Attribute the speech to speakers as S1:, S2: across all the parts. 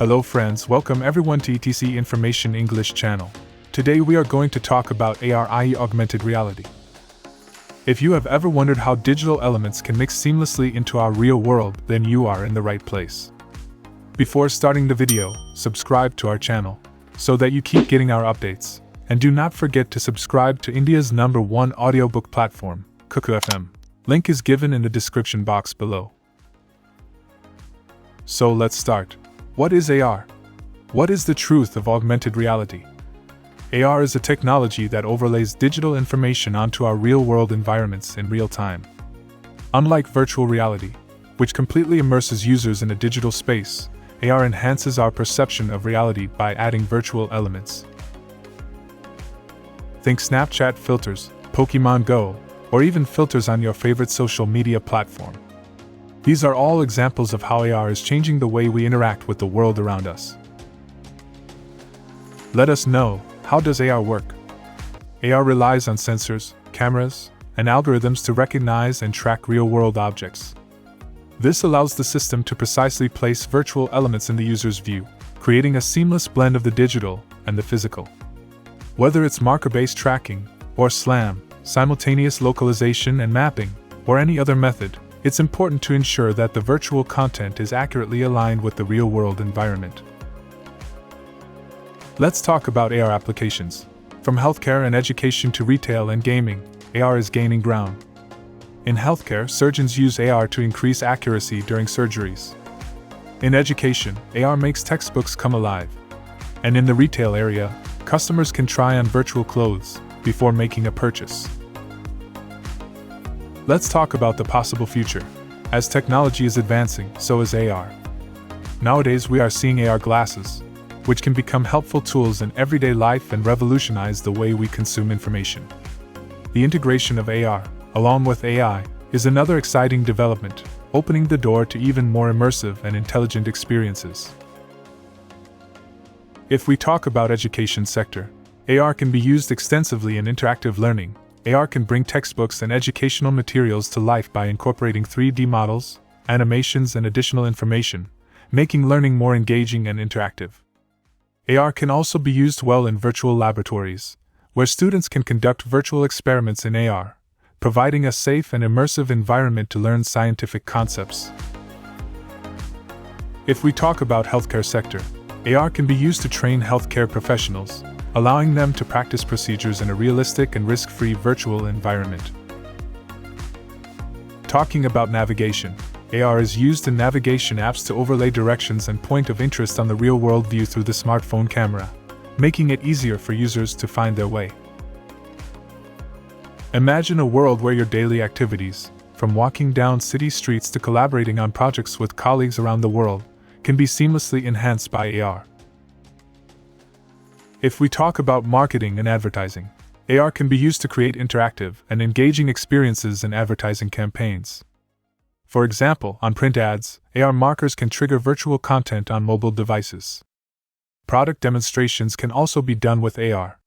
S1: Hello friends, welcome everyone to ETC Information English channel. Today we are going to talk about AR, i.e. augmented reality. If you have ever wondered how digital elements can mix seamlessly into our real world, then you are in the right place. Before starting the video, subscribe to our channel so that you keep getting our updates. And do not forget to subscribe to India's #1 audiobook platform, Kukufm. Link is given in the description box below. So let's start. What is AR? What is the truth of augmented reality? AR is a technology that overlays digital information onto our real-world environments in real time. Unlike virtual reality, which completely immerses users in a digital space, AR enhances our perception of reality by adding virtual elements. Think Snapchat filters, Pokemon Go, or even filters on your favorite social media platform. These are all examples of how AR is changing the way we interact with the world around us. Let us know, how does AR work? AR relies on sensors, cameras, and algorithms to recognize and track real-world objects. This allows the system to precisely place virtual elements in the user's view, creating a seamless blend of the digital and the physical. Whether it's marker-based tracking, or SLAM, simultaneous localization and mapping, or any other method, it's important to ensure that the virtual content is accurately aligned with the real-world environment. Let's talk about AR applications. From healthcare and education to retail and gaming, AR is gaining ground. In healthcare, surgeons use AR to increase accuracy during surgeries. In education, AR makes textbooks come alive. And in the retail area, customers can try on virtual clothes before making a purchase. Let's talk about the possible future. As technology is advancing, so is AR. Nowadays we are seeing AR glasses, which can become helpful tools in everyday life and revolutionize the way we consume information. The integration of AR, along with AI, is another exciting development, opening the door to even more immersive and intelligent experiences. If we talk about education sector, AR can be used extensively in interactive learning. AR can bring textbooks and educational materials to life by incorporating 3D models, animations, and additional information, making learning more engaging and interactive. AR can also be used well in virtual laboratories, where students can conduct virtual experiments in AR, providing a safe and immersive environment to learn scientific concepts. If we talk about healthcare sector, AR can be used to train healthcare professionals, allowing them to practice procedures in a realistic and risk-free virtual environment. Talking about navigation, AR is used in navigation apps to overlay directions and point of interest on the real-world view through the smartphone camera, making it easier for users to find their way. Imagine a world where your daily activities, from walking down city streets to collaborating on projects with colleagues around the world, can be seamlessly enhanced by AR. If we talk about marketing and advertising, AR can be used to create interactive and engaging experiences in advertising campaigns. For example, on print ads, AR markers can trigger virtual content on mobile devices. Product demonstrations can also be done with AR.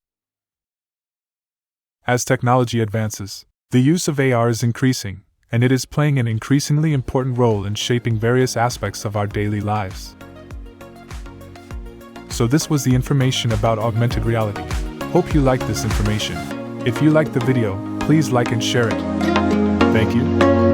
S1: As technology advances, the use of AR is increasing, and it is playing an increasingly important role in shaping various aspects of our daily lives. So this was the information about augmented reality. Hope you liked this information. If you liked the video, please like and share it. Thank you.